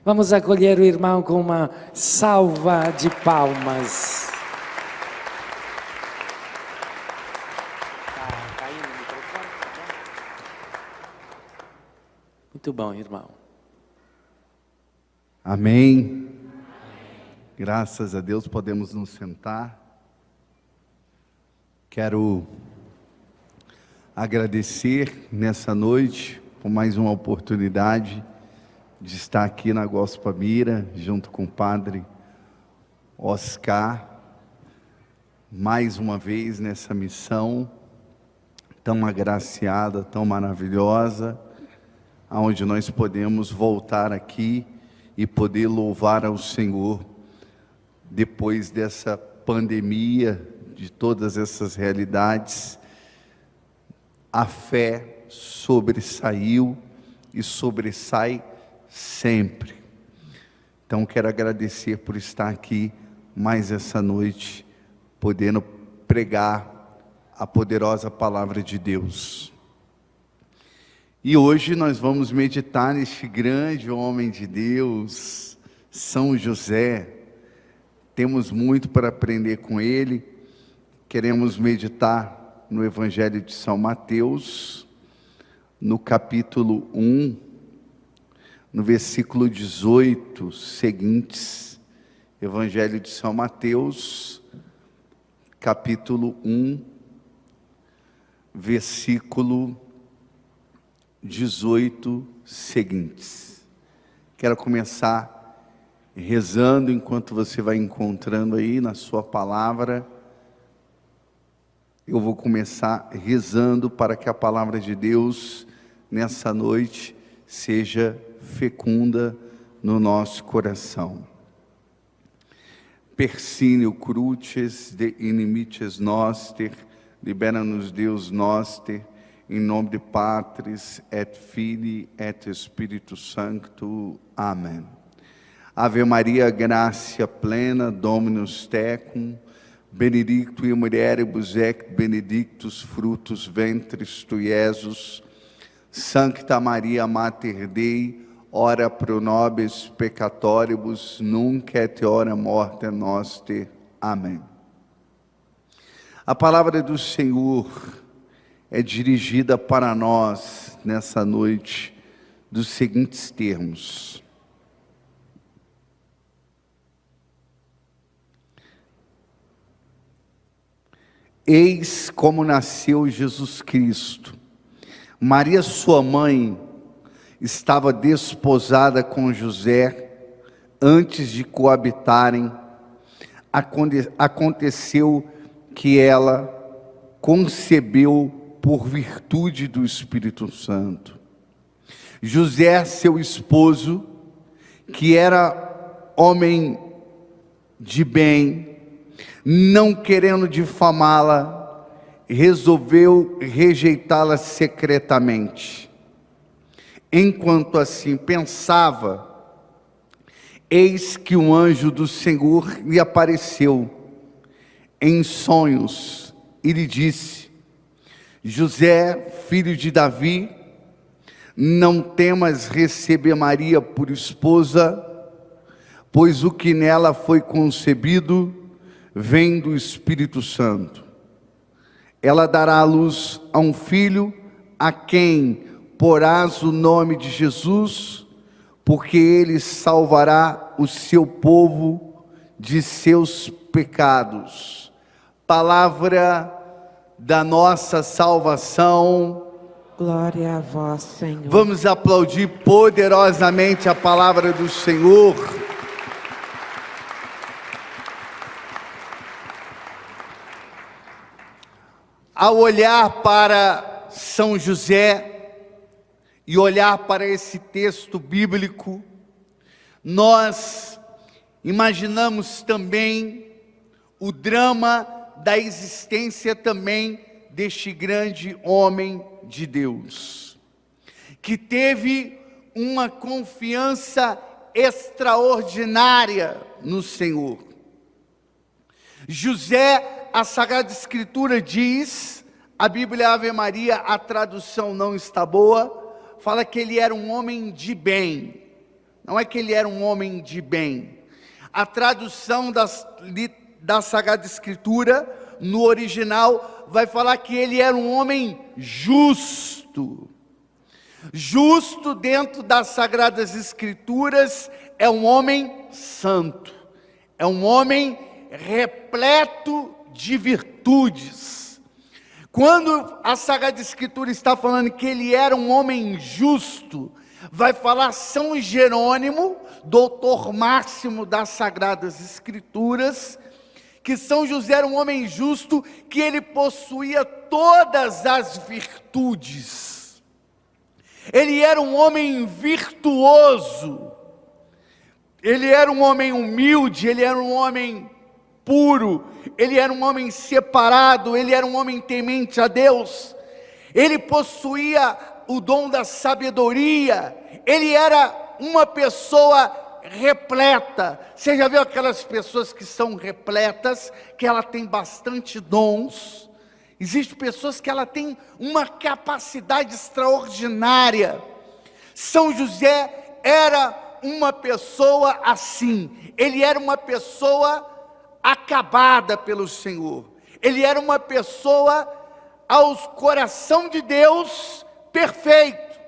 Vamos acolher o irmão com uma salva de palmas. Muito bom, irmão. Amém. Graças a Deus podemos nos sentar. Quero agradecer nessa noite por mais uma oportunidade de estar aqui na Gospel Mira, junto com o Padre Oscar, mais uma vez nessa missão tão agraciada, tão maravilhosa, aonde nós podemos voltar aqui e poder louvar ao Senhor, depois dessa pandemia, de todas essas realidades. A fé sobressaiu e sobressai sempre. Então quero agradecer por estar aqui mais essa noite, podendo pregar a poderosa palavra de Deus. E hoje nós vamos meditar neste grande homem de Deus, São José. Temos muito para aprender com ele. Queremos meditar no Evangelho de São Mateus, no capítulo 1, no versículo 18 seguintes. Evangelho de São Mateus, capítulo 1, versículo 18 seguintes. Quero começar rezando enquanto você vai encontrando aí na sua palavra. Eu vou começar rezando para que a palavra de Deus nessa noite seja fecunda no nosso coração. Persínio cruces de inimites noster, libera-nos Deus noster, em nome de Patris et Filii et Spiritus Sancto. Amém. Ave Maria, gratia plena, Dominus tecum, benedictui mulieribus et benedictus fructus ventris tui, Iesus. Sancta Maria Mater Dei, ora pro nobis peccatoribus, nunc et hora morte noster. Amém. A palavra do Senhor é dirigida para nós nessa noite dos seguintes termos: eis como nasceu Jesus Cristo. Maria, sua mãe, estava desposada com José. Antes de coabitarem, aconteceu que ela concebeu por virtude do Espírito Santo. José, seu esposo, que era homem de bem, não querendo difamá-la, resolveu rejeitá-la secretamente. Enquanto assim pensava, eis que um anjo do Senhor lhe apareceu em sonhos e lhe disse: José, filho de Davi, não temas receber Maria por esposa, pois o que nela foi concebido vem do Espírito Santo. Ela dará à luz a um filho, a quem porás o nome de Jesus, porque ele salvará o seu povo de seus pecados. Palavra da nossa salvação. Glória a vós, Senhor. Vamos aplaudir poderosamente a palavra do Senhor. Ao olhar para São José e olhar para esse texto bíblico, nós imaginamos também o drama da existência também deste grande homem de Deus, que teve uma confiança extraordinária no Senhor. José, a Sagrada Escritura diz, a Bíblia Ave Maria, a tradução não está boa, fala que ele era um homem de bem. não é que ele era um homem de bem. A tradução da Sagrada Escritura, no original, vai falar que ele era um homem justo. Justo dentro das Sagradas Escrituras é um homem santo, é um homem repleto de virtudes. Quando a Sagrada Escritura está falando que ele era um homem justo, vai falar São Jerônimo, doutor máximo das Sagradas Escrituras, que São José era um homem justo, que ele possuía todas as virtudes. Ele era um homem virtuoso, ele era um homem humilde, ele era um homem puro, ele era um homem separado, ele era um homem temente a Deus, ele possuía o dom da sabedoria, ele era uma pessoa repleta. Você já viu aquelas pessoas que são repletas, que ela tem bastante dons? Existem pessoas que ela tem uma capacidade extraordinária. São José era uma pessoa assim, ele era uma pessoa acabada pelo Senhor, ele era uma pessoa aos coração de Deus perfeito,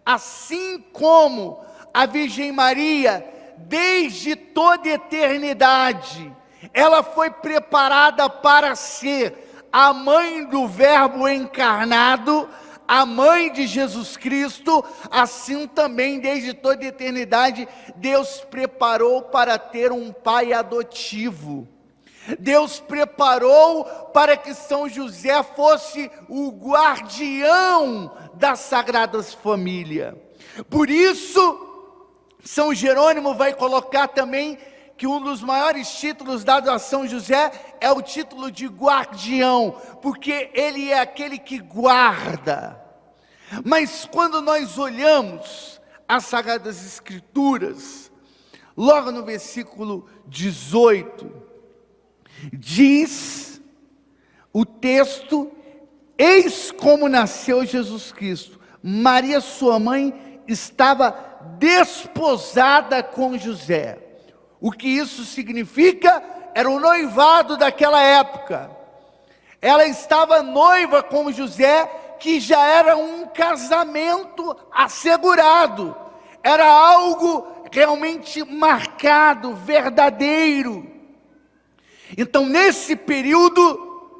assim como a Virgem Maria, desde toda eternidade, ela foi preparada para ser a mãe do Verbo encarnado, a mãe de Jesus Cristo. Assim também, desde toda a eternidade, Deus preparou para ter um pai adotivo. Deus preparou para que São José fosse o guardião das Sagradas Famílias. Por isso, São Jerônimo vai colocar também que um dos maiores títulos dados a São José é o título de guardião, porque ele é aquele que guarda. Mas quando nós olhamos as Sagradas Escrituras, logo no versículo 18, diz o texto: eis como nasceu Jesus Cristo, Maria sua mãe estava desposada com José. O que isso significa? Era o noivado daquela época. Ela estava noiva com José, que já era um casamento assegurado. Era algo realmente marcado, verdadeiro. Então, nesse período,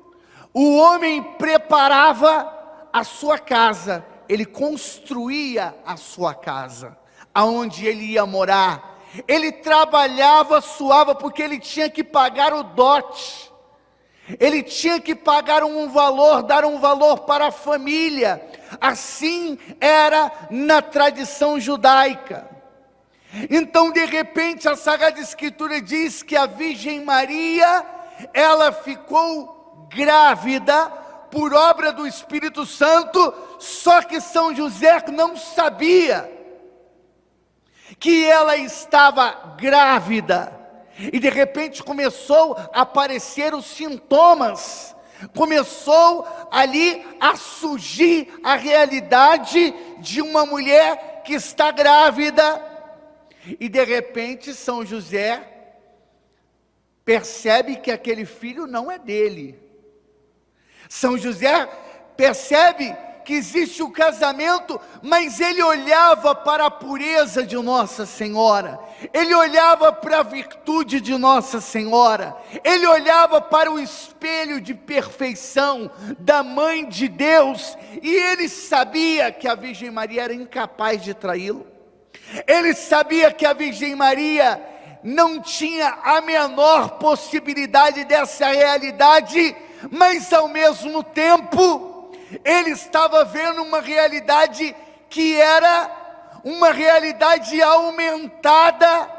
o homem preparava a sua casa, ele construía a sua casa, aonde ele ia morar. Ele trabalhava, suava, porque ele tinha que pagar o dote, ele tinha que pagar um valor, dar um valor para a família. Assim era na tradição judaica. Então, de repente, a Sagrada Escritura diz que a Virgem Maria, ela ficou grávida por obra do Espírito Santo, só que São José não sabia que ela estava grávida. E de repente começou a aparecer os sintomas, começou ali a surgir a realidade de uma mulher que está grávida. E de repente São José percebe que aquele filho não é dele. São José percebe que existe o casamento, mas ele olhava para a pureza de Nossa Senhora, ele olhava para a virtude de Nossa Senhora, ele olhava para o espelho de perfeição da Mãe de Deus, e ele sabia que a Virgem Maria era incapaz de traí-lo. Ele sabia que a Virgem Maria não tinha a menor possibilidade dessa realidade, mas ao mesmo tempo, ele estava vendo uma realidade que era uma realidade aumentada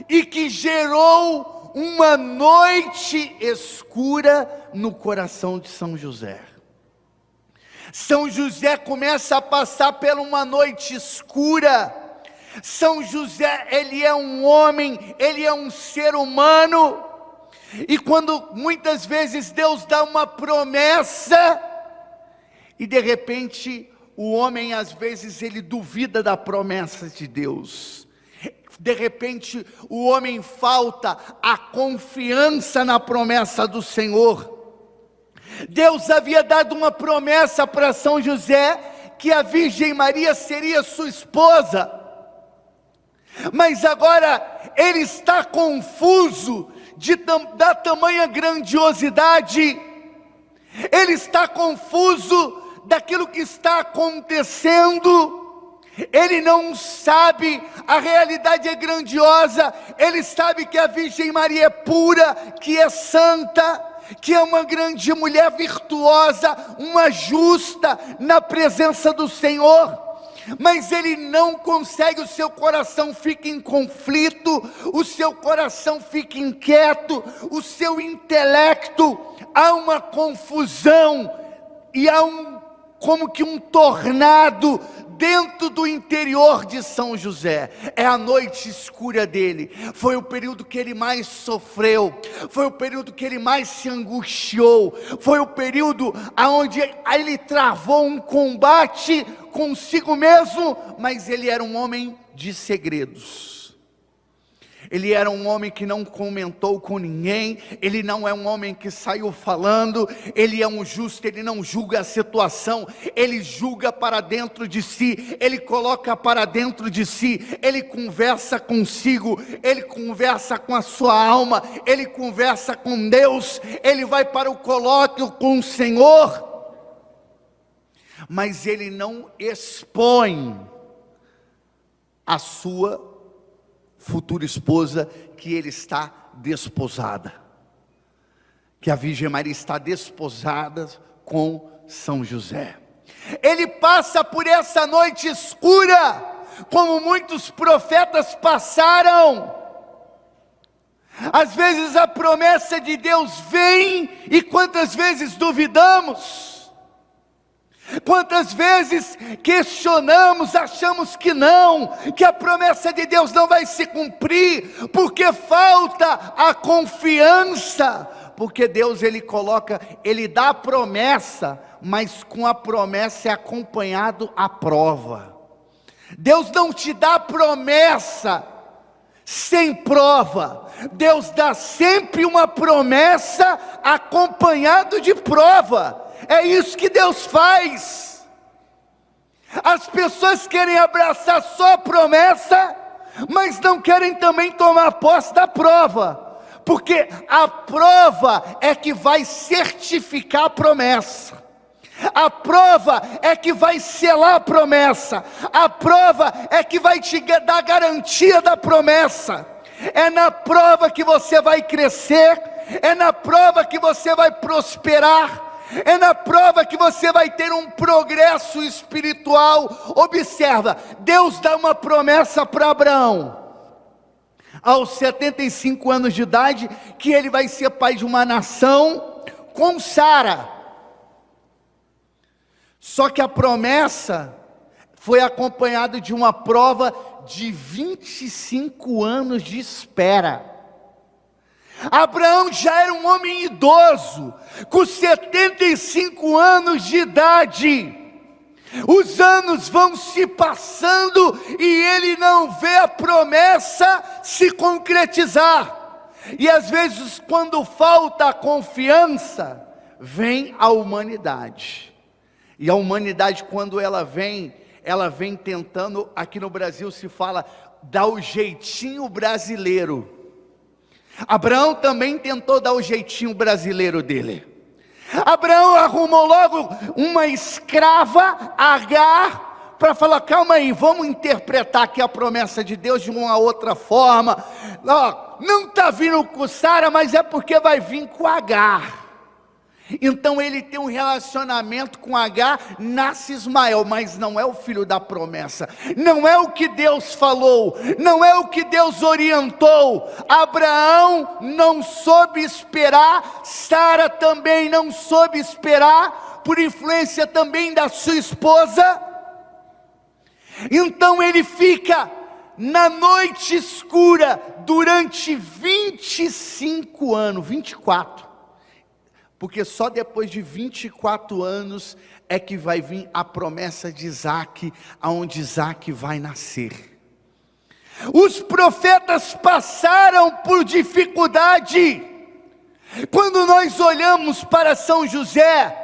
e que gerou uma noite escura no coração de São José. São José começa a passar por uma noite escura. São José, ele é um homem, ele é um ser humano, e quando muitas vezes Deus dá uma promessa, e de repente o homem às vezes ele duvida da promessa de Deus. De repente, o homem falta a confiança na promessa do Senhor. Deus havia dado uma promessa para São José, que a Virgem Maria seria sua esposa. Mas agora ele está confuso da tamanha grandiosidade. Ele está confuso daquilo que está acontecendo. Ele não sabe, a realidade é grandiosa. Ele sabe que a Virgem Maria é pura, que é santa, que é uma grande mulher virtuosa, uma justa na presença do Senhor. Mas ele não consegue, o seu coração fica em conflito, o seu coração fica inquieto, o seu intelecto, há uma confusão, e há como que um tornado dentro do interior de São José. É a noite escura dele, foi o período que ele mais sofreu, foi o período que ele mais se angustiou, foi o período onde ele travou um combate consigo mesmo, mas ele era um homem de segredos. Ele era um homem que não comentou com ninguém, ele não é um homem que saiu falando, ele é um justo, ele não julga a situação, ele julga para dentro de si, ele coloca para dentro de si, ele conversa consigo, ele conversa com a sua alma, ele conversa com Deus, ele vai para o colóquio com o Senhor, mas ele não expõe a sua futura esposa, que ele está desposada, que a Virgem Maria está desposada com São José. Ele passa por essa noite escura, como muitos profetas passaram. Às vezes a promessa de Deus vem, e quantas vezes duvidamos? Quantas vezes questionamos, achamos que não, que a promessa de Deus não vai se cumprir, porque falta a confiança, porque Deus ele dá a promessa, mas com a promessa é acompanhado a prova. Deus não te dá promessa sem prova, Deus dá sempre uma promessa acompanhado de prova. É isso que Deus faz. As pessoas querem abraçar só a promessa, mas não querem também tomar posse da prova, porque a prova é que vai certificar a promessa, a prova é que vai selar a promessa, a prova é que vai te dar garantia da promessa. É na prova que você vai crescer, é na prova que você vai prosperar, é na prova que você vai ter um progresso espiritual. Observa, Deus dá uma promessa para Abraão, aos 75 anos de idade, que ele vai ser pai de uma nação com Sara. Só que a promessa foi acompanhada de uma prova de 25 anos de espera. Abraão já era um homem idoso, com 75 anos de idade. Os anos vão se passando e ele não vê a promessa se concretizar. E às vezes, quando falta a confiança, vem a humanidade. E a humanidade, quando ela vem tentando, aqui no Brasil se fala, dar o jeitinho brasileiro. Abraão também tentou dar o jeitinho brasileiro dele. Abraão arrumou logo uma escrava, Agar, para falar, calma aí, vamos interpretar aqui a promessa de Deus de uma outra forma. Não está vindo com Sara, mas é porque vai vir com Agar. Então ele tem um relacionamento com Agar, nasce Ismael, mas não é o filho da promessa, não é o que Deus falou, não é o que Deus orientou. Abraão não soube esperar, Sara também não soube esperar, por influência também da sua esposa. Então ele fica na noite escura durante 25 anos, 24. Porque só depois de 24 anos é que vai vir a promessa de Isaac, aonde Isaac vai nascer. Os profetas passaram por dificuldade. Quando nós olhamos para São José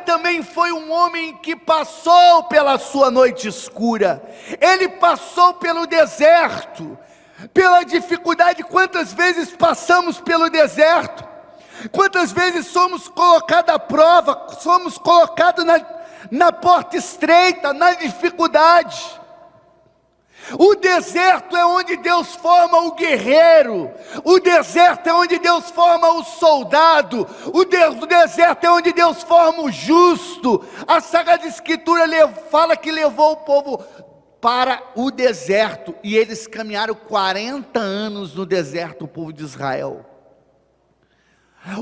também foi um homem que passou pela sua noite escura. Ele passou pelo deserto, pela dificuldade. Quantas vezes passamos pelo deserto? Quantas vezes somos colocados à prova, somos colocados na porta estreita, na dificuldade. O deserto é onde Deus forma o guerreiro, o deserto é onde Deus forma o soldado, o deserto é onde Deus forma o justo. A Sagrada Escritura fala que levou o povo para o deserto, e eles caminharam 40 anos no deserto, o povo de Israel.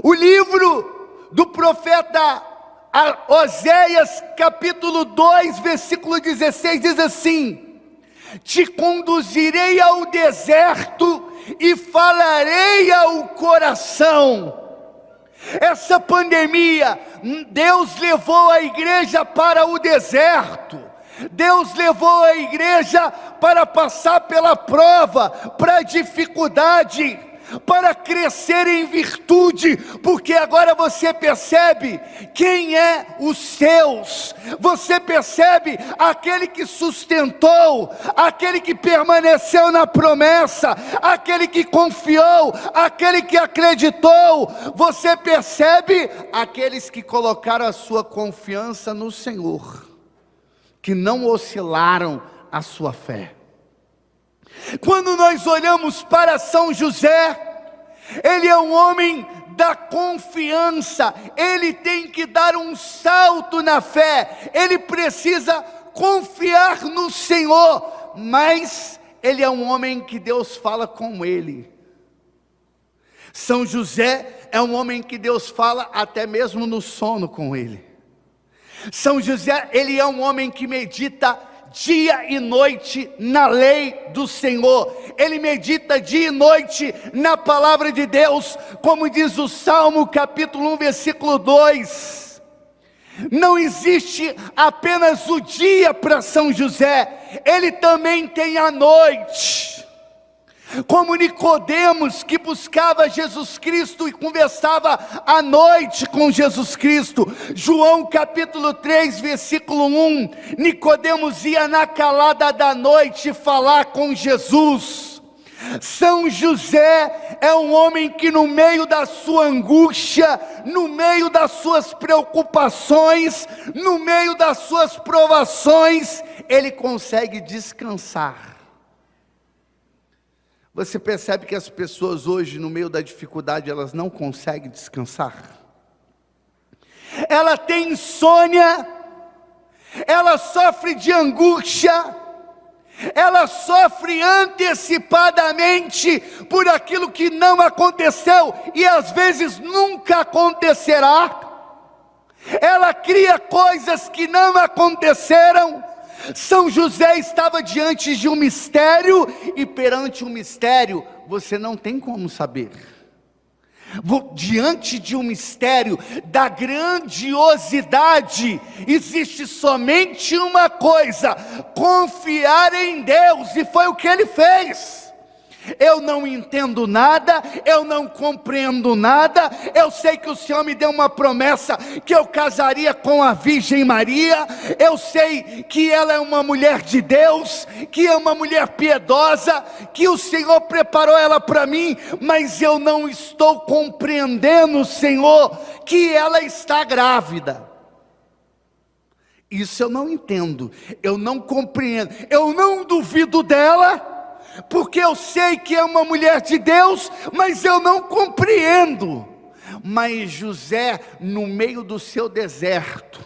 O livro do profeta Oséias, capítulo 2, versículo 16, diz assim: te conduzirei ao deserto e falarei ao coração. Essa pandemia, Deus levou a igreja para o deserto. Deus levou a igreja para passar pela prova, para a dificuldade, para crescer em virtude, porque agora você percebe quem é os seus, você percebe aquele que sustentou, aquele que permaneceu na promessa, aquele que confiou, aquele que acreditou. Você percebe aqueles que colocaram a sua confiança no Senhor, que não oscilaram a sua fé. Quando nós olhamos para São José, ele é um homem da confiança, ele tem que dar um salto na fé, ele precisa confiar no Senhor, mas ele é um homem que Deus fala com ele. São José é um homem que Deus fala até mesmo no sono com ele. São José, ele é um homem que medita dia e noite na lei do Senhor. Ele medita dia e noite na palavra de Deus, como diz o Salmo capítulo 1, versículo 2. Não existe apenas o dia para São José, ele também tem a noite. Como Nicodemos, que buscava Jesus Cristo e conversava à noite com Jesus Cristo. João capítulo 3, versículo 1, Nicodemos ia na calada da noite falar com Jesus. São José é um homem que no meio da sua angústia, no meio das suas preocupações, no meio das suas provações, ele consegue descansar. Você percebe que as pessoas hoje, no meio da dificuldade, elas não conseguem descansar? Ela tem insônia, ela sofre de angústia, ela sofre antecipadamente por aquilo que não aconteceu e às vezes nunca acontecerá. Ela cria coisas que não aconteceram. São José estava diante de um mistério, e perante um mistério, você não tem como saber. Diante de um mistério da grandiosidade, existe somente uma coisa: confiar em Deus, e foi o que ele fez. Eu não entendo nada, eu não compreendo nada, eu sei que o Senhor me deu uma promessa, que eu casaria com a Virgem Maria, eu sei que ela é uma mulher de Deus, que é uma mulher piedosa, que o Senhor preparou ela para mim, mas eu não estou compreendendo, Senhor, que ela está grávida. Isso eu não entendo, eu não compreendo, eu não duvido dela, porque eu sei que é uma mulher de Deus, mas eu não compreendo. Mas José, no meio do seu deserto,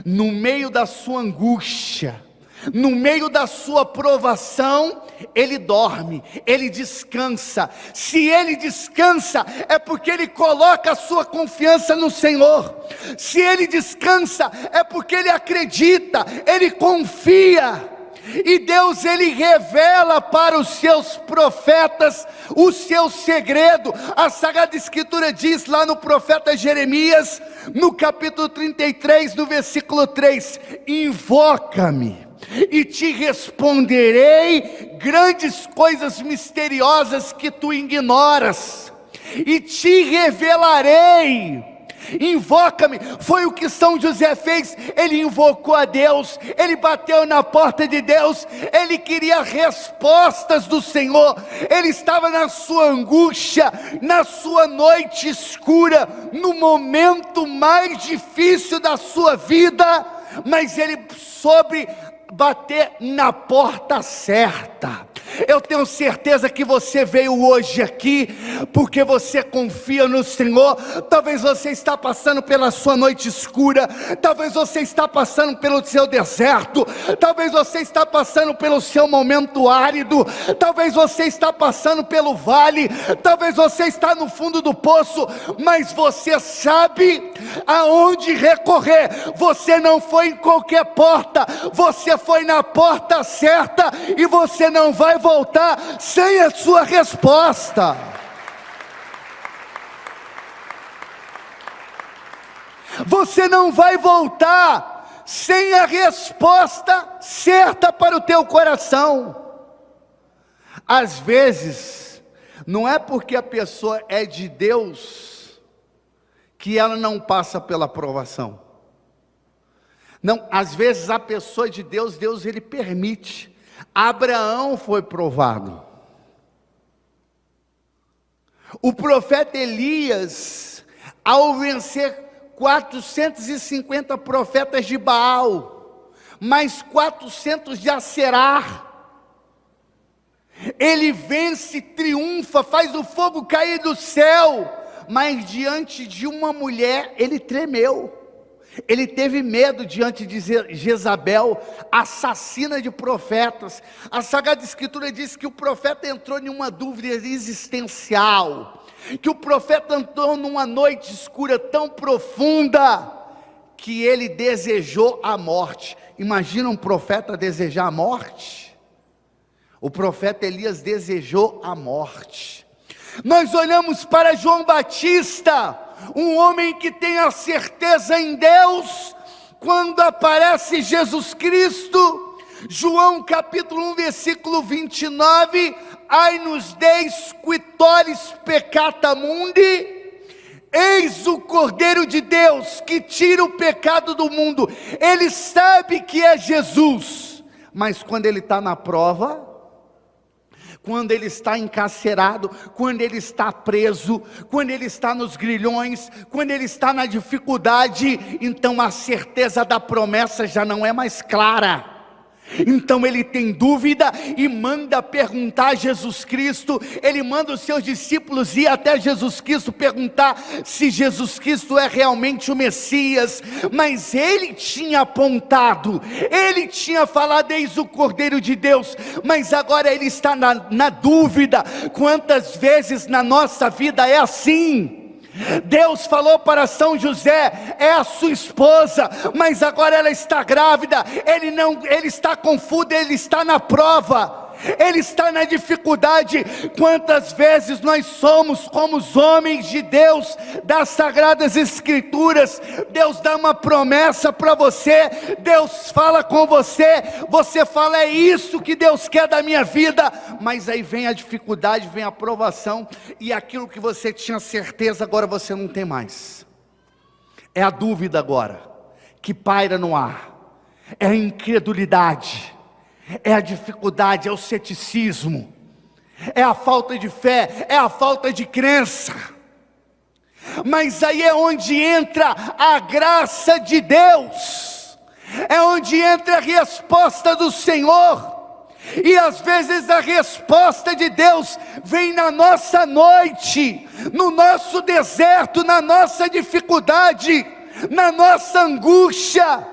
no meio da sua angústia, no meio da sua provação, ele dorme, ele descansa. Se ele descansa, é porque ele coloca a sua confiança no Senhor. Se ele descansa, é porque ele acredita, ele confia. E Deus, ele revela para os seus profetas o seu segredo. A Sagrada Escritura diz lá no profeta Jeremias, no capítulo 33, no versículo 3: invoca-me e te responderei grandes coisas misteriosas que tu ignoras, e te revelarei. Invoca-me. Foi o que São José fez. Ele invocou a Deus, ele bateu na porta de Deus, ele queria respostas do Senhor. Ele estava na sua angústia, na sua noite escura, no momento mais difícil da sua vida, mas ele soube bater na porta certa. Eu tenho certeza que você veio hoje aqui porque você confia no Senhor. Talvez você está passando pela sua noite escura, talvez você está passando pelo seu deserto, talvez você está passando pelo seu momento árido, talvez você está passando pelo vale, talvez você está no fundo do poço, mas você sabe aonde recorrer. Você não foi em qualquer porta, você foi na porta certa, e você não vai voltar sem a sua resposta. Você não vai voltar sem a resposta certa para o teu coração. Às vezes, não é porque a pessoa é de Deus que ela não passa pela provação. Não, às vezes a pessoa de Deus, Deus ele permite. Abraão foi provado. O profeta Elias, ao vencer 450 profetas de Baal, mais 400 de Aserá, ele vence, triunfa, faz o fogo cair do céu, mas diante de uma mulher ele tremeu. Ele teve medo diante de Jezabel, assassina de profetas. A Sagrada Escritura diz que o profeta entrou em uma dúvida existencial, que o profeta entrou numa noite escura tão profunda, que ele desejou a morte. Imagina um profeta desejar a morte? O profeta Elias desejou a morte. Nós olhamos para João Batista, um homem que tem a certeza em Deus. Quando aparece Jesus Cristo, João capítulo 1 versículo 29, ai nos Deus qui tollis peccata mundi, eis o Cordeiro de Deus que tira o pecado do mundo. Ele sabe que é Jesus, mas quando ele está na prova, quando ele está encarcerado, quando ele está preso, quando ele está nos grilhões, quando ele está na dificuldade, então a certeza da promessa já não é mais clara. Então ele tem dúvida e manda perguntar a Jesus Cristo. Ele manda os seus discípulos ir até Jesus Cristo perguntar se Jesus Cristo é realmente o Messias. Mas ele tinha apontado, ele tinha falado, eis o Cordeiro de Deus. Mas agora ele está na dúvida. Quantas vezes na nossa vida é assim? Deus falou para São José, é a sua esposa, mas agora ela está grávida. Ele está confuso, ele está na prova, ele está na dificuldade. Quantas vezes nós somos como os homens de Deus, das Sagradas Escrituras? Deus dá uma promessa para você, Deus fala com você, você fala, é isso que Deus quer da minha vida, mas aí vem a dificuldade, vem a provação, e aquilo que você tinha certeza, agora você não tem mais. É a dúvida agora, que paira no ar, é a incredulidade, é a dificuldade, é o ceticismo, é a falta de fé, é a falta de crença. Mas aí é onde entra a graça de Deus, é onde entra a resposta do Senhor. E às vezes a resposta de Deus vem na nossa noite, no nosso deserto, na nossa dificuldade, na nossa angústia.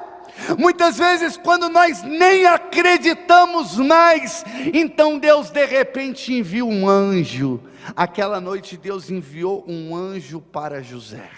Muitas vezes quando nós nem acreditamos mais, então Deus de repente envia um anjo. Aquela noite Deus enviou um anjo para José.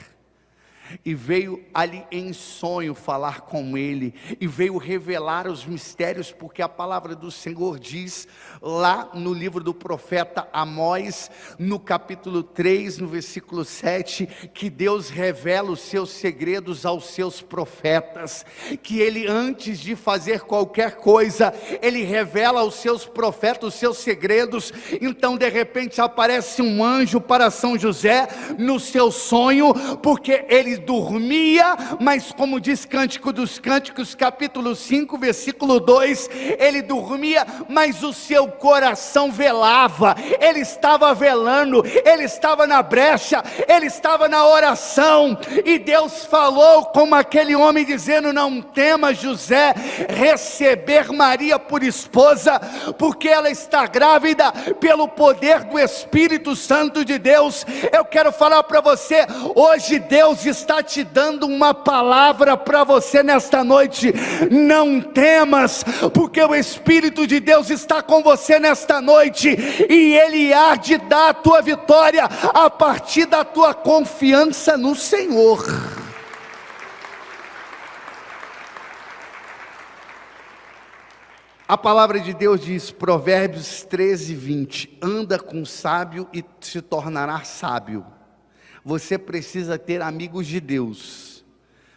e veio ali em sonho falar com ele, e veio revelar os mistérios, porque a palavra do Senhor diz, lá no livro do profeta Amós, no capítulo 3, no versículo 7, que Deus revela os seus segredos aos seus profetas, que ele antes de fazer qualquer coisa, ele revela aos seus profetas os seus segredos. Então de repente aparece um anjo para São José, no seu sonho, porque ele dormia, mas como diz Cântico dos Cânticos, capítulo 5, versículo 2, ele dormia, mas o seu coração velava, ele estava velando, ele estava na brecha, ele estava na oração, e Deus falou com aquele homem dizendo: não tema, José, receber Maria por esposa, porque ela está grávida pelo poder do Espírito Santo de Deus. Eu quero falar para você, hoje Deus está te dando uma palavra para você nesta noite. Não temas, porque o Espírito de Deus está com você nesta noite, e Ele há de dar a tua vitória, a partir da tua confiança no Senhor. A palavra de Deus diz, Provérbios 13, 20, anda com o sábio e se tornará sábio. Você precisa ter amigos de Deus,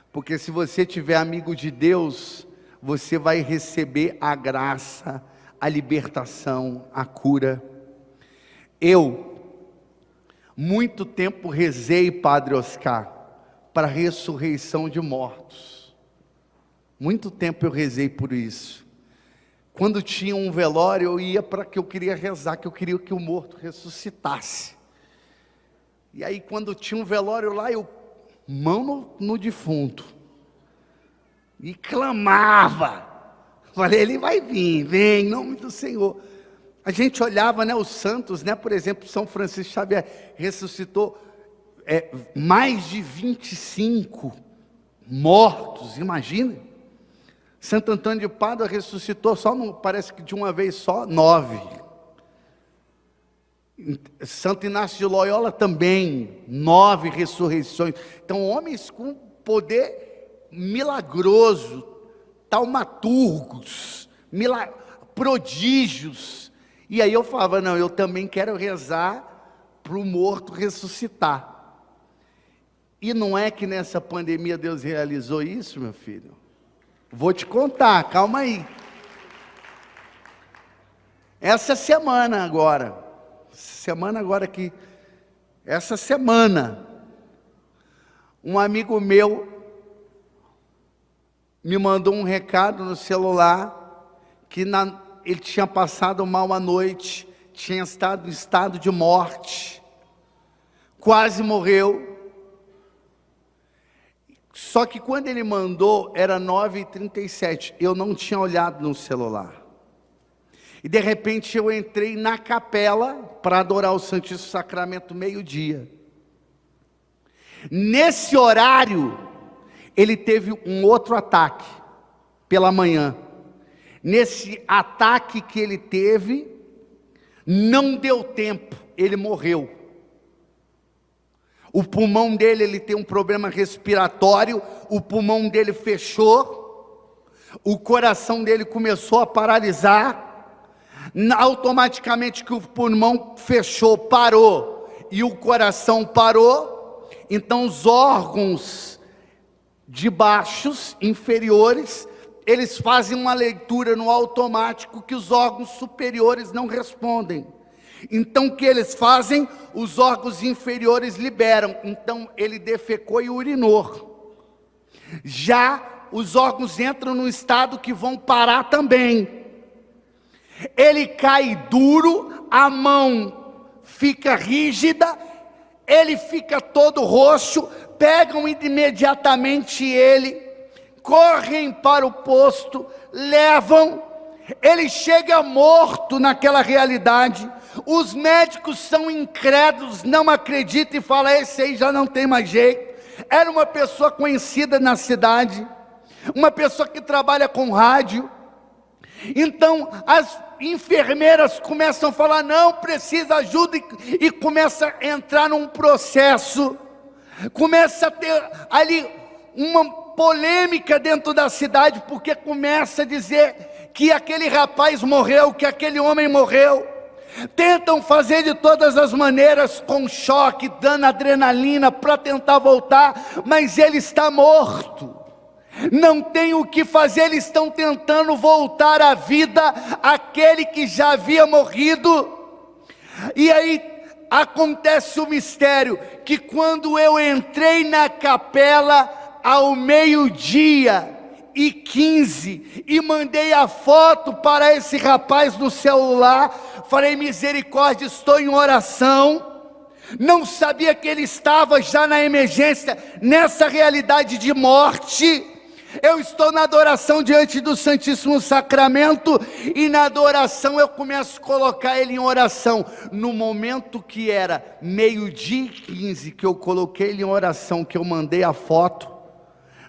porque se você tiver amigo de Deus, você vai receber a graça, a libertação, a cura. Eu, muito tempo rezei, Padre Oscar, para a ressurreição de mortos. Muito tempo eu rezei por isso. Quando tinha um velório, eu ia para que eu queria rezar, que eu queria que o morto ressuscitasse. E aí quando tinha um velório lá, eu, mão no defunto, e clamava, falei, ele vai vir, vem, em nome do Senhor. A gente olhava, né, os santos, né, por exemplo, São Francisco Xavier ressuscitou mais de 25 mortos, imagina. Santo Antônio de Pádua ressuscitou só, parece que de uma vez só, 9. Santo Inácio de Loyola também, 9 ressurreições. Então homens com poder milagroso, taumaturgos, prodígios. E aí eu falava, não, eu também quero rezar para o morto ressuscitar. E não é que nessa pandemia Deus realizou isso, meu filho? Vou te contar, calma aí. Essa semana agora um amigo meu me mandou um recado no celular, que ele tinha passado mal à noite, tinha estado em estado de morte, quase morreu. Só que quando ele mandou, era 9h37, eu não tinha olhado no celular. E de repente eu entrei na capela para adorar o Santíssimo Sacramento meio-dia. Nesse horário, ele teve um outro ataque, pela manhã. Nesse ataque que ele teve, não deu tempo, ele morreu. O pulmão dele, ele tem um problema respiratório, o pulmão dele fechou, o coração dele começou a paralisar, automaticamente que o pulmão fechou, parou, e o coração parou, então os órgãos de baixos, inferiores, eles fazem uma leitura no automático que os órgãos superiores não respondem. Então o que eles fazem? Os órgãos inferiores liberam. Então ele defecou e urinou. Já os órgãos entram num estado que vão parar também. Ele cai duro, a mão fica rígida, ele fica todo roxo, pegam imediatamente ele, correm para o posto, levam, ele chega morto naquela realidade. Os médicos são incrédulos, não acreditam e falam, esse aí já não tem mais jeito. Era uma pessoa conhecida na cidade, uma pessoa que trabalha com rádio. Então as enfermeiras começam a falar, não, precisa ajuda, e começa a entrar num processo. Começa a ter ali uma polêmica dentro da cidade, porque começa a dizer que aquele rapaz morreu, que aquele homem morreu. Tentam fazer de todas as maneiras, com choque, dando adrenalina para tentar voltar, mas ele está morto. Não tem o que fazer, eles estão tentando voltar à vida aquele que já havia morrido. E aí acontece o mistério, que quando eu entrei na capela ao 12:15 e mandei a foto para esse rapaz no celular, falei: misericórdia, estou em oração. Não sabia que ele estava já na emergência, nessa realidade de morte. Eu estou na adoração diante do Santíssimo Sacramento, e na adoração eu começo a colocar ele em oração. No momento que era 12:15, que eu coloquei ele em oração, que eu mandei a foto,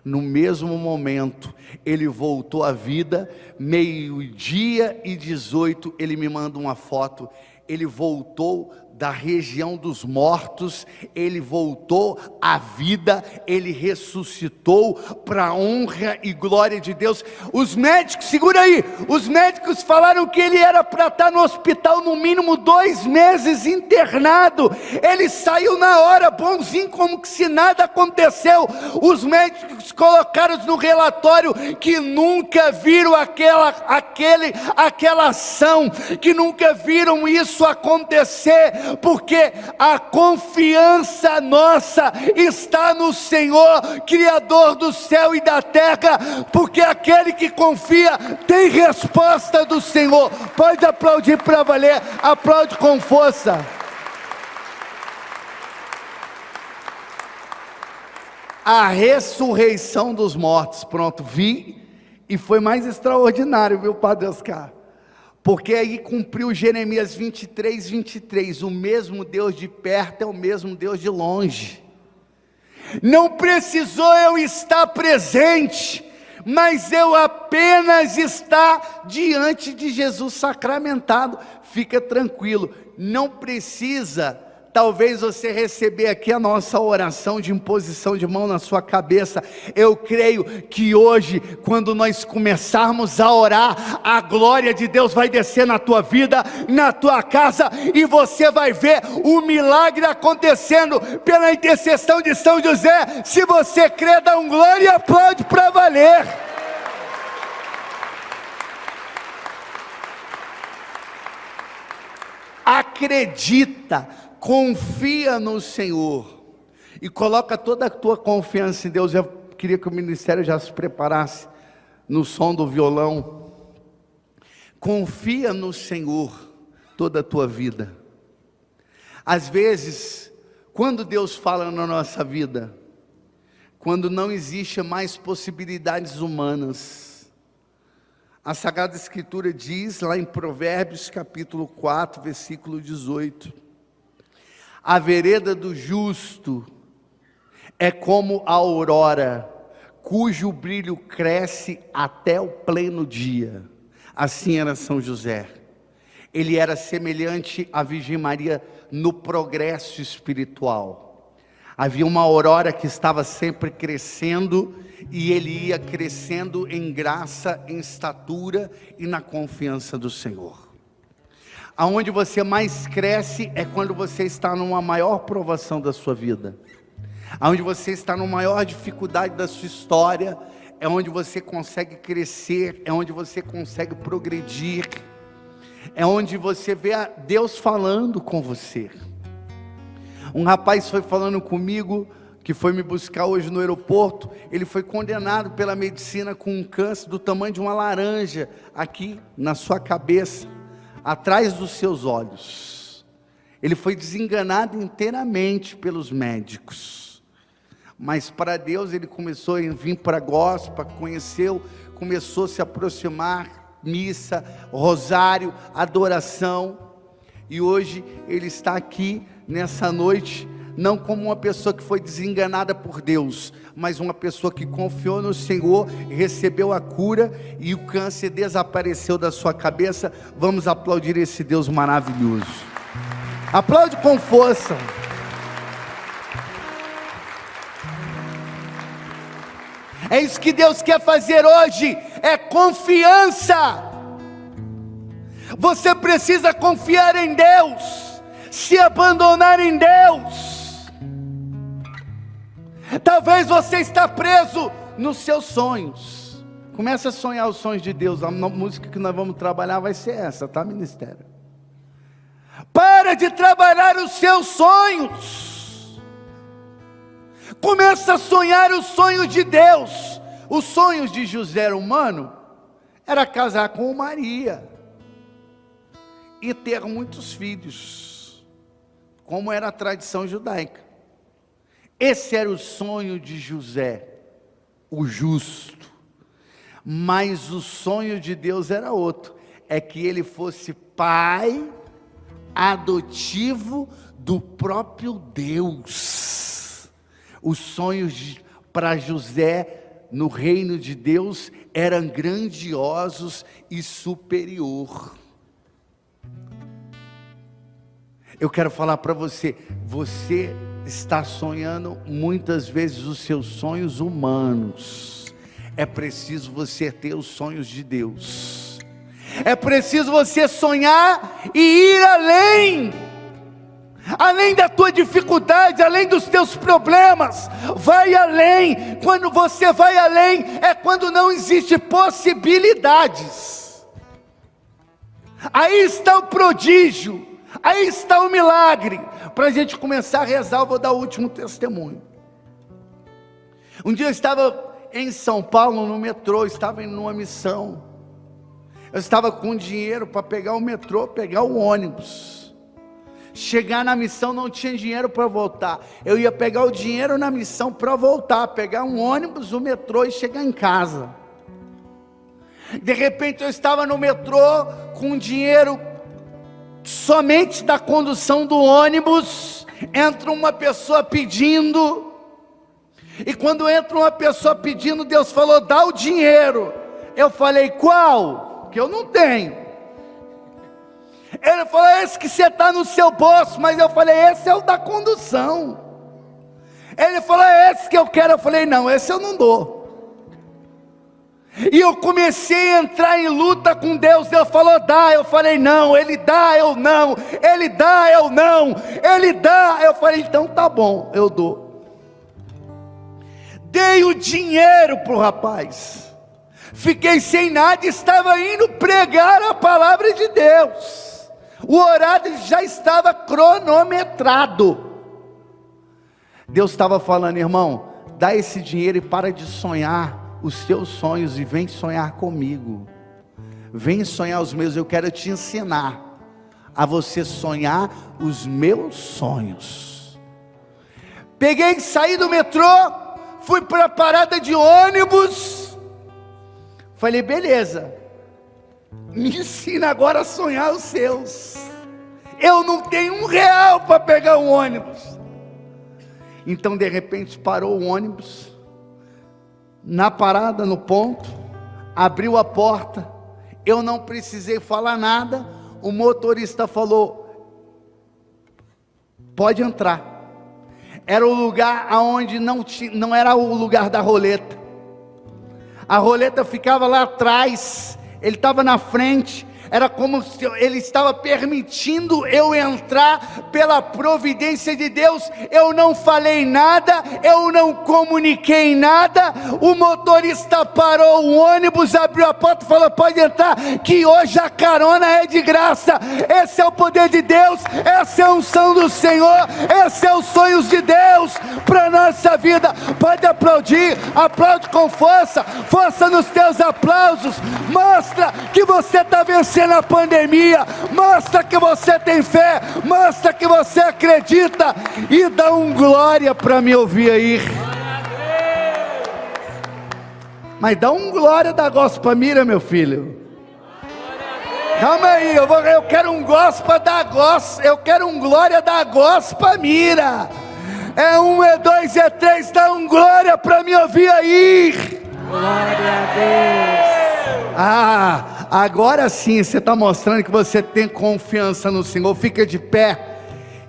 no mesmo momento ele voltou à vida. 12:18 ele me manda uma foto. Ele voltou da região dos mortos, ele voltou à vida, ele ressuscitou para a honra e glória de Deus. Os médicos, segura aí, os médicos falaram que ele era para estar no hospital no mínimo 2 meses internado. Ele saiu na hora, bonzinho, como que se nada aconteceu. Os médicos colocaram no relatório que nunca viram aquela ação, que nunca viram isso acontecer, porque a confiança nossa está no Senhor, Criador do céu e da terra, porque aquele que confia tem resposta do Senhor. Pode aplaudir para valer, aplaude com força. A ressurreição dos mortos, pronto, vi, e foi mais extraordinário, viu, Padre Oscar? Porque aí cumpriu Jeremias 23:23, o mesmo Deus de perto é o mesmo Deus de longe. Não precisou eu estar presente, mas eu apenas estar diante de Jesus sacramentado. Fica tranquilo, não precisa, talvez você receber aqui a nossa oração de imposição de mão na sua cabeça. Eu creio que hoje, quando nós começarmos a orar, a glória de Deus vai descer na tua vida, na tua casa, e você vai ver o milagre acontecendo pela intercessão de São José. Se você crê, dá um glória e aplaude para valer. Acredita, confia no Senhor e coloca toda a tua confiança em Deus. Eu queria que o ministério já se preparasse no som do violão. Confia no Senhor toda a tua vida. Às vezes, quando Deus fala na nossa vida, quando não existe mais possibilidades humanas, a Sagrada Escritura diz lá em Provérbios capítulo 4, versículo 18: a vereda do justo é como a aurora, cujo brilho cresce até o pleno dia. Assim era São José. Ele era semelhante à Virgem Maria no progresso espiritual. Havia uma aurora que estava sempre crescendo, e ele ia crescendo em graça, em estatura e na confiança do Senhor. Aonde você mais cresce é quando você está numa maior provação da sua vida. Aonde você está numa maior dificuldade da sua história, é onde você consegue crescer, é onde você consegue progredir, é onde você vê Deus falando com você. Um rapaz foi falando comigo, que foi me buscar hoje no aeroporto. Ele foi condenado pela medicina com um câncer do tamanho de uma laranja, aqui na sua cabeça, atrás dos seus olhos. Ele foi desenganado inteiramente pelos médicos, mas para Deus ele começou a vir para a gospel, conheceu, começou a se aproximar, missa, rosário, adoração, e hoje ele está aqui nessa noite, não como uma pessoa que foi desenganada por Deus, mas uma pessoa que confiou no Senhor, recebeu a cura, e o câncer desapareceu da sua cabeça. Vamos aplaudir esse Deus maravilhoso. Aplaude com força. É isso que Deus quer fazer hoje, é confiança. Você precisa confiar em Deus, se abandonar em Deus. Talvez você está preso nos seus sonhos. Comece a sonhar os sonhos de Deus. A música que nós vamos trabalhar vai ser essa, tá, ministério? Para de trabalhar os seus sonhos. Começa a sonhar os sonhos de Deus. Os sonhos de José era humano, era casar com Maria e ter muitos filhos, como era a tradição judaica. Esse era o sonho de José, o justo. Mas o sonho de Deus era outro, é que ele fosse pai adotivo do próprio Deus. Os sonhos para José no reino de Deus eram grandiosos e superior. Eu quero falar para você, você está sonhando muitas vezes os seus sonhos humanos. É preciso você ter os sonhos de Deus. É preciso você sonhar e ir além. Além da tua dificuldade, além dos teus problemas, vai além. Quando você vai além, é quando não existe possibilidades. Aí está o prodígio, aí está o milagre. Para a gente começar a rezar, eu vou dar o último testemunho. Um dia eu estava em São Paulo, no metrô, estava indo numa missão. Eu estava com dinheiro para pegar o metrô, pegar o ônibus. Chegar na missão, não tinha dinheiro para voltar. Eu ia pegar o dinheiro na missão para voltar, pegar um ônibus, o metrô e chegar em casa. De repente eu estava no metrô com dinheiro somente da condução do ônibus. Entra uma pessoa pedindo, e quando entra uma pessoa pedindo, Deus falou: dá o dinheiro. Eu falei: qual? Porque eu não tenho. Ele falou: esse que você está no seu bolso. Mas eu falei: esse é o da condução. Ele falou: é esse que eu quero. Eu falei: não, esse eu não dou. E eu comecei a entrar em luta com Deus. Deus falou: dá. Eu falei: não. Ele dá, eu não. Ele dá, eu não. Ele dá. Eu falei: então tá bom, eu dou. Dei o dinheiro para o rapaz. Fiquei sem nada, estava indo pregar a palavra de Deus. O horário já estava cronometrado. Deus estava falando: irmão, dá esse dinheiro e para de sonhar os teus sonhos e vem sonhar comigo. Vem sonhar os meus. Eu quero te ensinar a você sonhar os meus sonhos. Peguei, saí do metrô, fui para a parada de ônibus. Falei: beleza, me ensina agora a sonhar os seus. Eu não tenho R$1 para pegar um ônibus. Então de repente parou o ônibus, na parada, no ponto, abriu a porta. Eu não precisei falar nada. O motorista falou: pode entrar. Era o lugar onde não era o lugar da roleta. A roleta ficava lá atrás, ele estava na frente. Era como se ele estava permitindo eu entrar pela providência de Deus. Eu não falei nada, eu não comuniquei nada. O motorista parou o ônibus, abriu a porta e falou: pode entrar, que hoje a carona é de graça. Esse é o poder de Deus, essa é a unção do Senhor, esse é os sonhos de Deus para a nossa vida. Pode aplaudir, aplaude com força, força nos teus aplausos. Mostra que você está vencendo a pandemia, mostra que você tem fé, mostra que você acredita, e dá um glória para me ouvir aí. Mas dá um glória da gospel mira, meu filho. Calma aí, eu quero um gospel da gospel, eu quero um glória da gospel mira. É 1, é 2, é 3, dá um glória para me ouvir aí. Glória a Deus. Agora sim você está mostrando que você tem confiança no Senhor. Fica de pé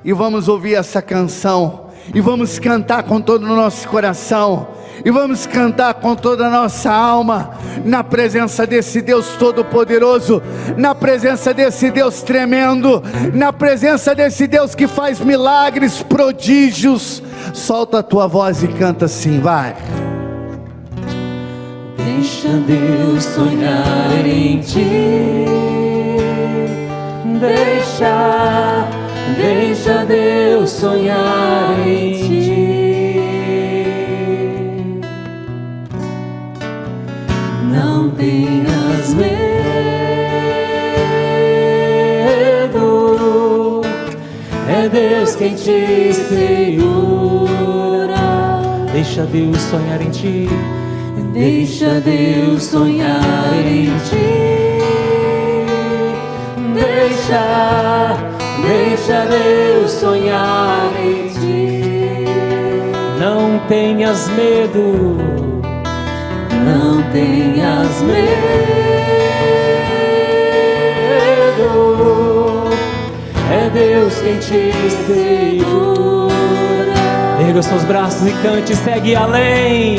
e vamos ouvir essa canção, e vamos cantar com todo o nosso coração. e vamos cantar com toda a nossa alma, na presença desse Deus Todo-Poderoso, na presença desse Deus tremendo, na presença desse Deus que faz milagres, prodígios. Solta a tua voz e canta assim, vai. Deixa Deus sonhar em ti, deixa Deus sonhar em ti. Não tenhas medo, é Deus quem te segura. Deixa Deus sonhar em ti. Deixa Deus sonhar em ti. Deixa Deus sonhar em ti. Não tenhas medo, não tenhas medo, é Deus quem te segura. Erga os seus braços e cante, segue além.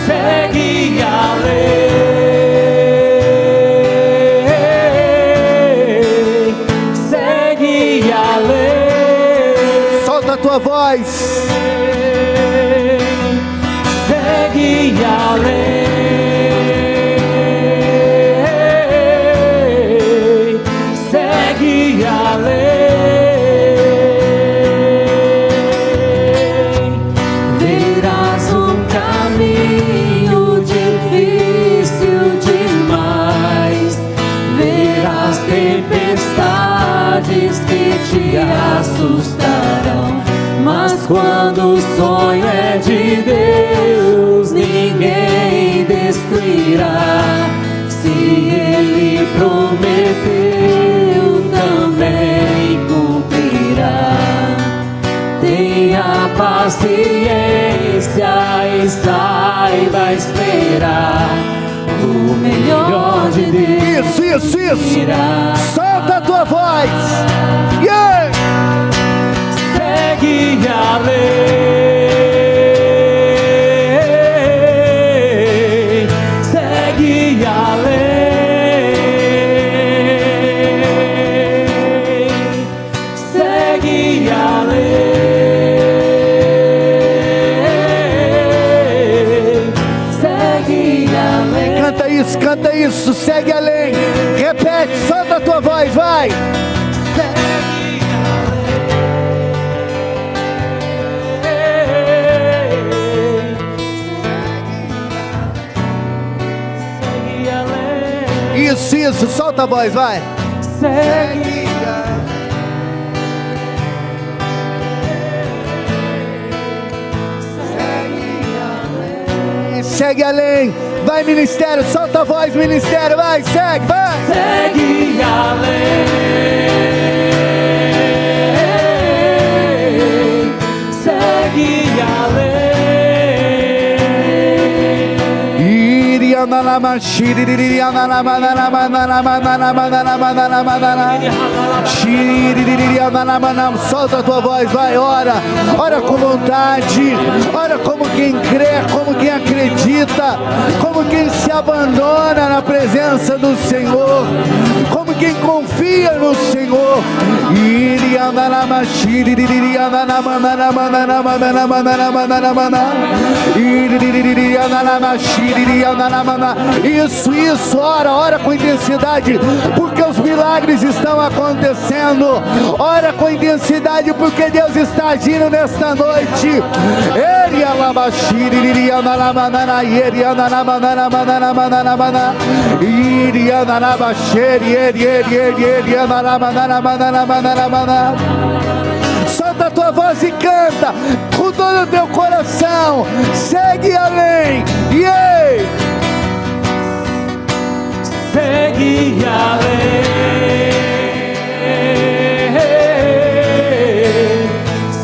Segue além, segue além. Solta a tua voz. Segue além, segue além. Verás um caminho difícil demais, verás tempestades que te assustarão, mas quando o sonho é de Deus, ninguém destruirá. Se Ele prometeu, também cumprirá. Tenha paciência e saiba esperar o melhor de Deus. Isso. Irá. Solta a tua voz. Yeah. Segue além, segue além, segue além, segue além. Canta isso, segue além. Repete, solta a tua voz, vai. Isso, solta a voz, vai. Segue. Segue além. Vai, ministério, solta a voz, ministério, vai, segue, vai. Segue além, segue além. Solta a tua voz, vai, ora com vontade, ora como quem crê, como quem acredita, como quem se abandona na presença do Senhor, como quem confia no Senhor. Isso, ora com intensidade, porque os milagres estão acontecendo. Ora com intensidade, porque Deus está agindo nesta noite. Solta a tua voz e canta com todo o teu coração. Segue além. Yeah. Segue além,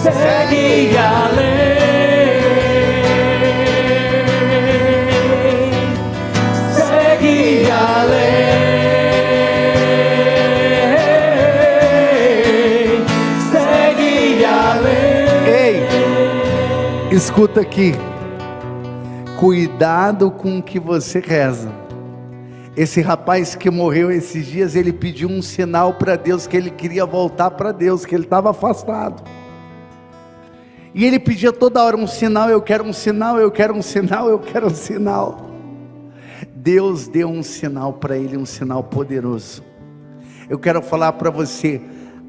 segue além, segue além, segue além. Ei, escuta aqui. cuidado com o que você reza. Esse rapaz que morreu esses dias, ele pediu um sinal para Deus, que ele queria voltar para Deus, que ele estava afastado. E ele pedia toda hora um sinal, eu quero um sinal, eu quero um sinal, eu quero um sinal. Deus deu um sinal para ele, um sinal poderoso. Eu quero falar para você,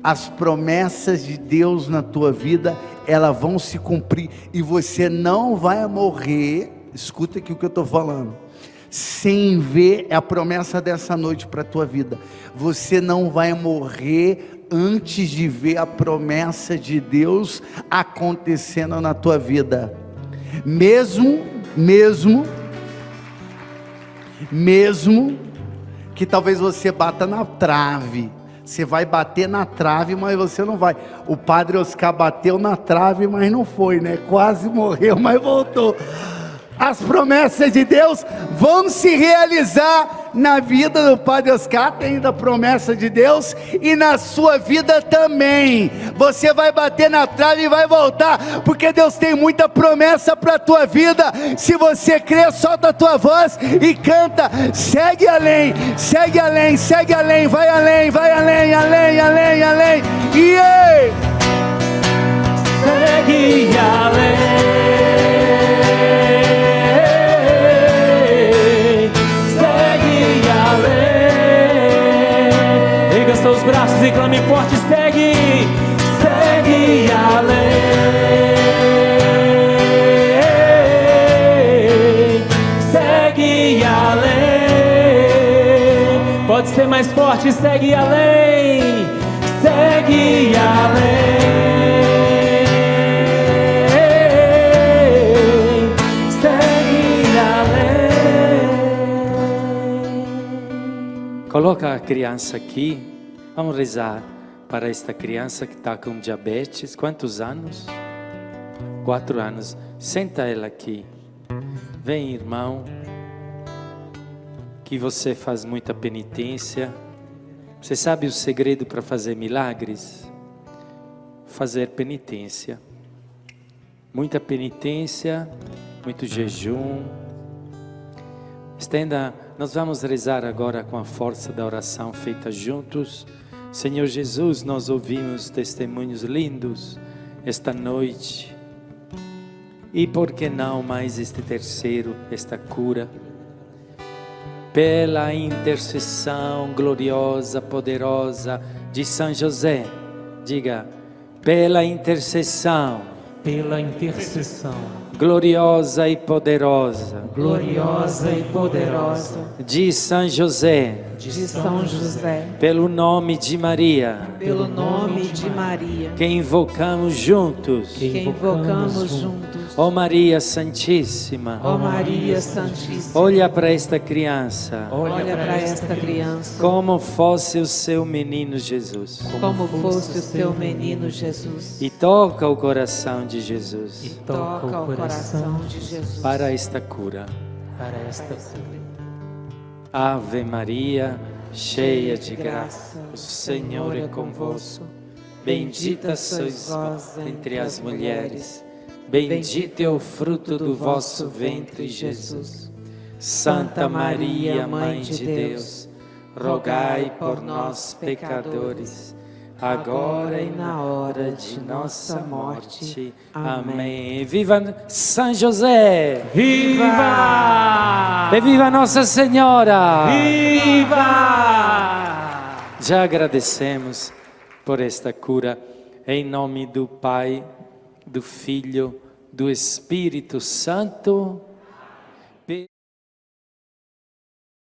as promessas de Deus na tua vida, elas vão se cumprir, e você não vai morrer, escuta aqui o que eu estou falando, sem ver a promessa dessa noite para a tua vida. Você não vai morrer antes de ver a promessa de Deus acontecendo na tua vida. Mesmo que talvez você bata na trave. Você vai bater na trave, mas você não vai. O padre Oscar bateu na trave, mas não foi, né? Quase morreu, mas voltou. As promessas de Deus vão se realizar na vida do Padre Oscar, tem da promessa de Deus, e na sua vida também. Você vai bater na trave e vai voltar, porque Deus tem muita promessa para a tua vida. Se você crê, solta a tua voz e canta, segue além, segue além, segue além, vai além, vai além, além, além, além, yeah! Segue além. Seus braços e clame forte, segue, segue além, segue além, pode ser mais forte, segue além, segue além, segue além. Coloca a criança aqui. Vamos rezar para esta criança que está com diabetes. Quantos anos? 4 anos. Senta ela aqui. Vem, irmão, que você faz muita penitência. Você sabe o segredo para fazer milagres? Fazer penitência. Muita penitência, muito jejum. Estenda, nós vamos rezar agora com a força da oração feita juntos. Senhor Jesus, nós ouvimos testemunhos lindos esta noite. E por que não mais este terceiro, esta cura? Pela intercessão gloriosa, poderosa de São José. Diga, pela intercessão. Pela intercessão Gloriosa e poderosa. Gloriosa e poderosa De São José. de São José, Pelo nome de Maria. pelo nome de Maria, Que invocamos juntos. que invocamos juntos. Ó Maria Santíssima. Ó Maria Santíssima, Olha para esta criança. olha para esta criança, Como fosse o seu menino Jesus. como fosse o seu menino Jesus. E toca o coração de Jesus. Toca o coração de Jesus. Para esta cura. para esta cura. Ave Maria, cheia de graça, o Senhor é convosco. Bendita sois vós entre as mulheres. Bendito é o fruto do vosso ventre, Jesus. Santa Maria, Mãe de Deus, rogai por nós, pecadores, agora e na hora de nossa morte. Amém. Viva São José! Viva! E viva Nossa Senhora! Viva! Já agradecemos por esta cura, em nome do Pai, do Filho, do Espírito Santo.